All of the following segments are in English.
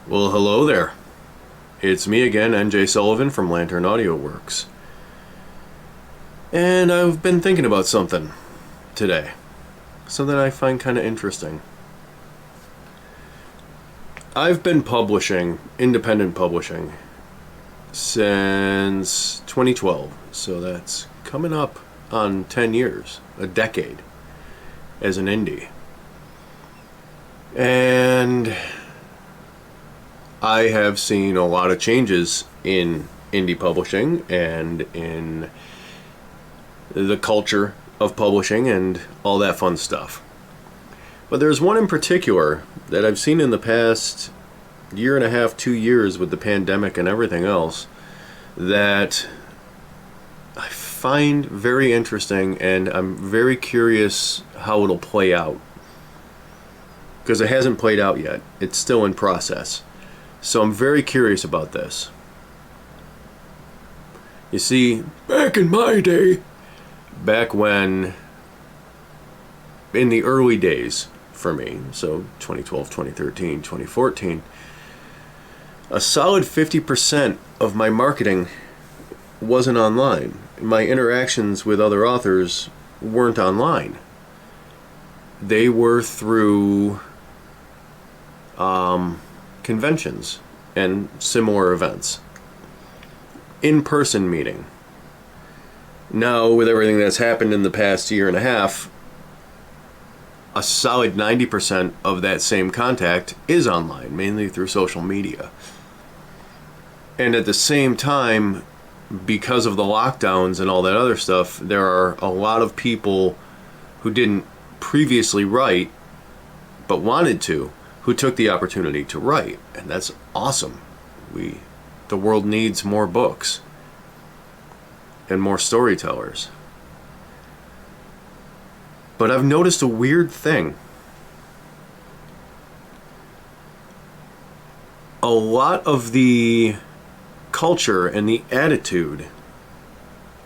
Well, hello there. It's me again, NJ Sullivan from LanternAW Works. And I've been thinking about something today. Something I find kind of interesting. I've been publishing, independent publishing, since 2012. So that's coming up on 10 years, a decade, as an indie. And I have seen a lot of changes in indie publishing and in the culture of publishing and all that fun stuff. But there's one in particular that I've seen in the past year and a half, 2 years with the pandemic and everything else that I find very interesting, and I'm very curious how it'll play out. Because it hasn't played out yet. It's still in process. So I'm very curious about this. You see, back in my day, back when, in the early days for me, so 2012, 2013, 2014, a solid 50% of my marketing wasn't online. My interactions with other authors weren't online. They were through conventions and similar events. In-person meeting. Now, with everything that's happened in the past year and a half, a solid 90% of that same contact is online, mainly through social media. And at the same time, because of the lockdowns and all that other stuff, there are a lot of people who didn't previously write, but wanted to, who took the opportunity to write, and that's awesome. The world needs more books and more storytellers. But I've noticed a weird thing. A lot of the culture and the attitude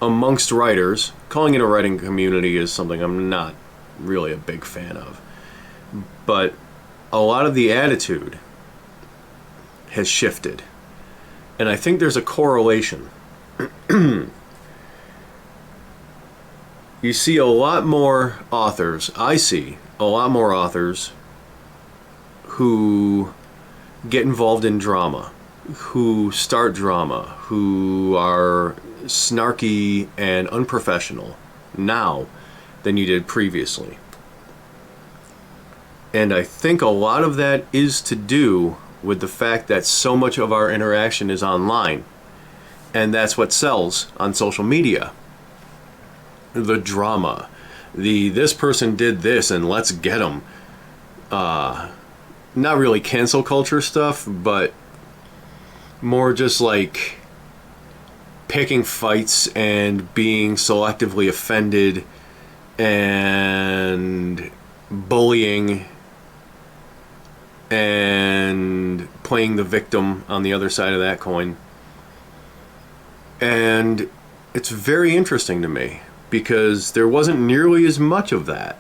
amongst writers, calling it a writing community is something I'm not really a big fan of, but a lot of the attitude has shifted. And I think there's a correlation. You see a lot more authors, I see a lot more authors who get involved in drama, who start drama, who are snarky and unprofessional now than you did previously. And I think a lot of that is to do with the fact that so much of our interaction is online. And that's what sells on social media. The drama. This person did this and let's get them. Not really cancel culture stuff, but more just like picking fights and being selectively offended and bullying and playing the victim on the other side of that coin. And it's very interesting to me because there wasn't nearly as much of that.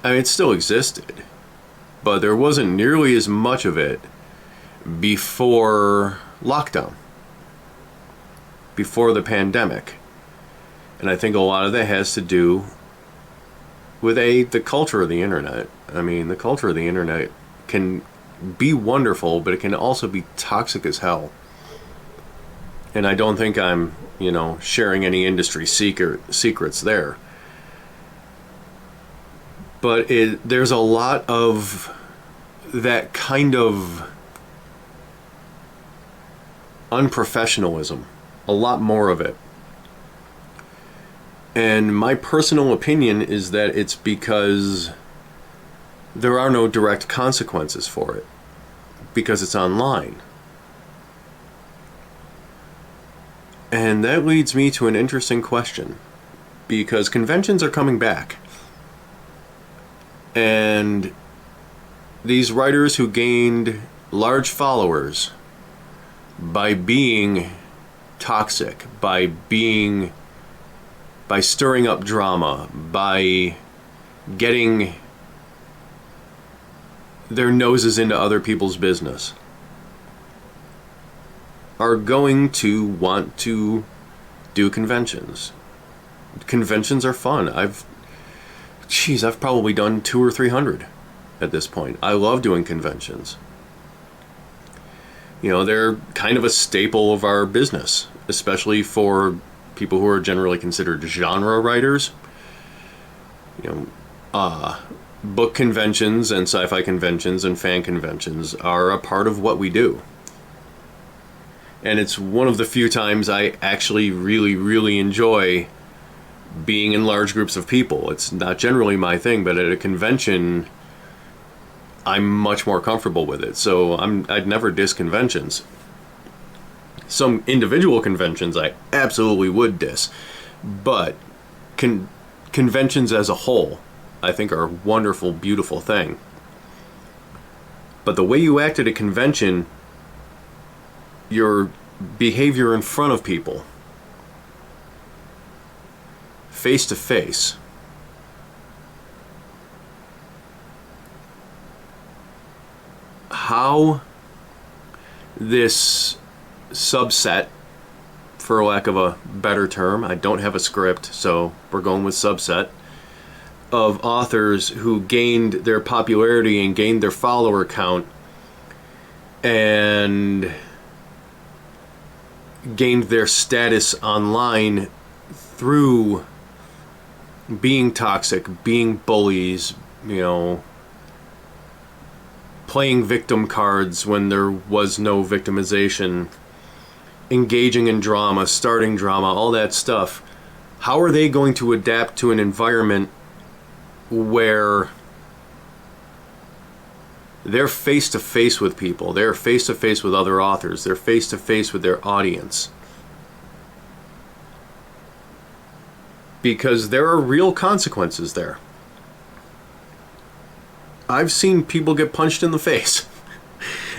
I mean, it still existed, but there wasn't nearly as much of it before lockdown, before the pandemic. And I think a lot of that has to do with the culture of the internet. I mean, the culture of the internet can be wonderful, but it can also be toxic as hell. And I don't think I'm, sharing any industry secrets there. But there's a lot of that kind of unprofessionalism, a lot more of it. And my personal opinion is that it's because there are no direct consequences for it, because it's online. And that leads me to an interesting question, because conventions are coming back. And these writers who gained large followers by being toxic, by stirring up drama, by getting their noses into other people's business, are going to want to do conventions. Conventions are fun. I've probably done 200 or 300 at this point. I love doing conventions. You know, they're kind of a staple of our business, especially for people who are generally considered genre writers. You know, book conventions and sci-fi conventions and fan conventions are a part of what we do. And it's one of the few times I actually really, really enjoy being in large groups of people. It's not generally my thing, but at a convention, I'm much more comfortable with it. So I'd never diss conventions. Some individual conventions I absolutely would diss, but conventions as a whole, I think, are a wonderful, beautiful thing. But the way you act at a convention, your behavior in front of people, face to face, how this subset, for lack of a better term, I don't have a script, so we're going with subset, of authors who gained their popularity and gained their follower count and gained their status online through being toxic, being bullies, you know, playing victim cards when there was no victimization, engaging in drama, starting drama, all that stuff. How are they going to adapt to an environment where they're face to face with people, they're face to face with other authors, they're face to face with their audience? Because there are real consequences there. I've seen people get punched in the face.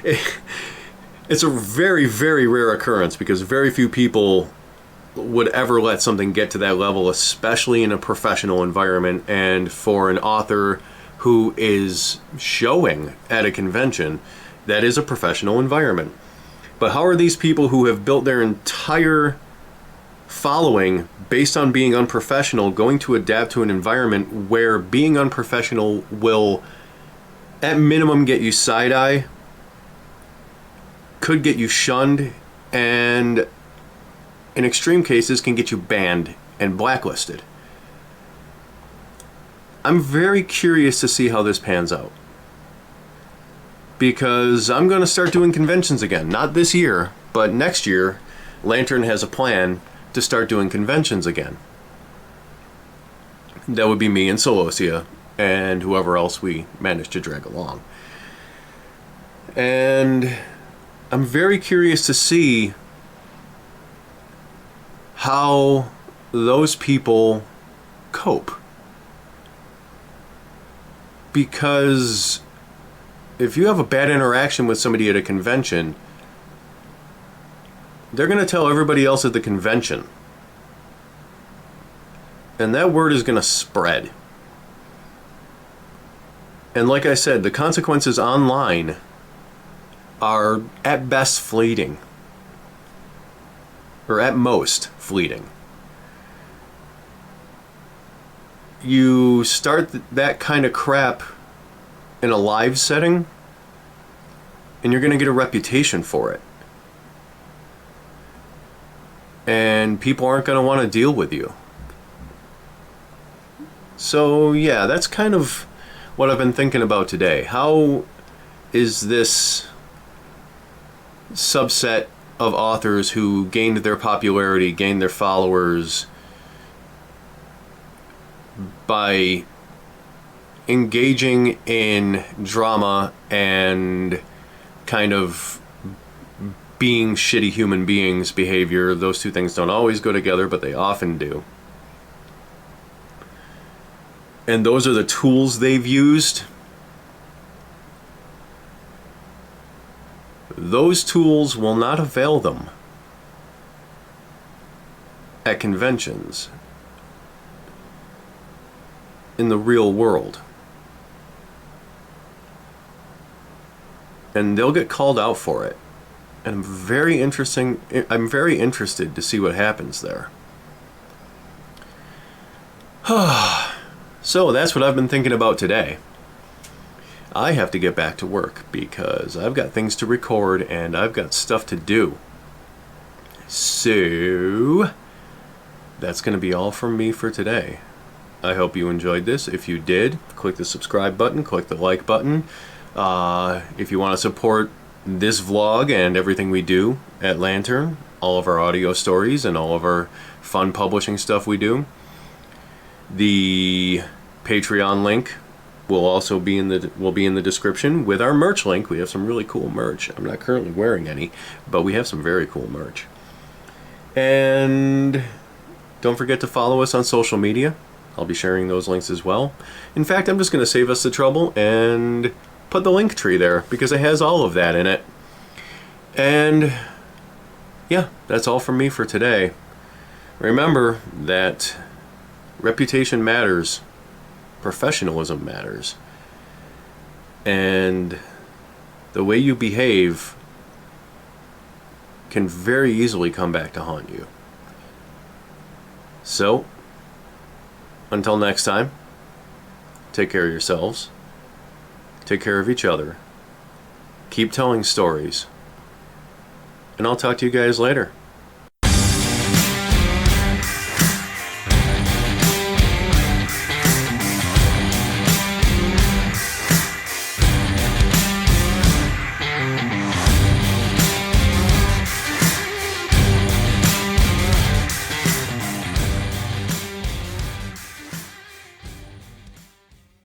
It's a very, very rare occurrence because very few people would ever let something get to that level, especially in a professional environment. And for an author who is showing at a convention, that is a professional environment. But how are these people who have built their entire following based on being unprofessional going to adapt to an environment where being unprofessional will, at minimum, get you side-eye, could get you shunned, and in extreme cases can get you banned and blacklisted? I'm very curious to see how this pans out, because I'm going to start doing conventions again. Not this year, but next year, Lantern has a plan to start doing conventions again. That would be me and Solosia and whoever else we manage to drag along. And I'm very curious to see how those people cope. Because if you have a bad interaction with somebody at a convention, they're going to tell everybody else at the convention. And that word is going to spread. And like I said, the consequences online are at best fleeting. Or at most fleeting. You start that kind of crap in a live setting, and you're going to get a reputation for it. And people aren't going to want to deal with you. So yeah, that's kind of what I've been thinking about today. How is this subset of authors who gained their popularity, gained their followers by engaging in drama and kind of being shitty human beings behavior? Those two things don't always go together, but they often do. And those are the tools they've used. Those tools will not avail them at conventions in the real world. And they'll get called out for it. and I'm very interested to see what happens there. So that's what I've been thinking about today. I have to get back to work because I've got things to record and I've got stuff to do. So that's going to be all from me for today. I hope you enjoyed this. If you did, click the subscribe button, click the like button. If you want to support this vlog and everything we do at Lantern, all of our audio stories and all of our fun publishing stuff we do, the Patreon link will also be in the description with our merch link. We have some really cool merch. I'm not currently wearing any, but we have some very cool merch. And don't forget to follow us on social media. I'll be sharing those links as well. In fact, I'm just going to save us the trouble and put the link tree there because it has all of that in it. And yeah, that's all from me for today. Remember that reputation matters. Professionalism matters. And the way you behave can very easily come back to haunt you. So, until next time, take care of yourselves. Take care of each other. Keep telling stories. And I'll talk to you guys later.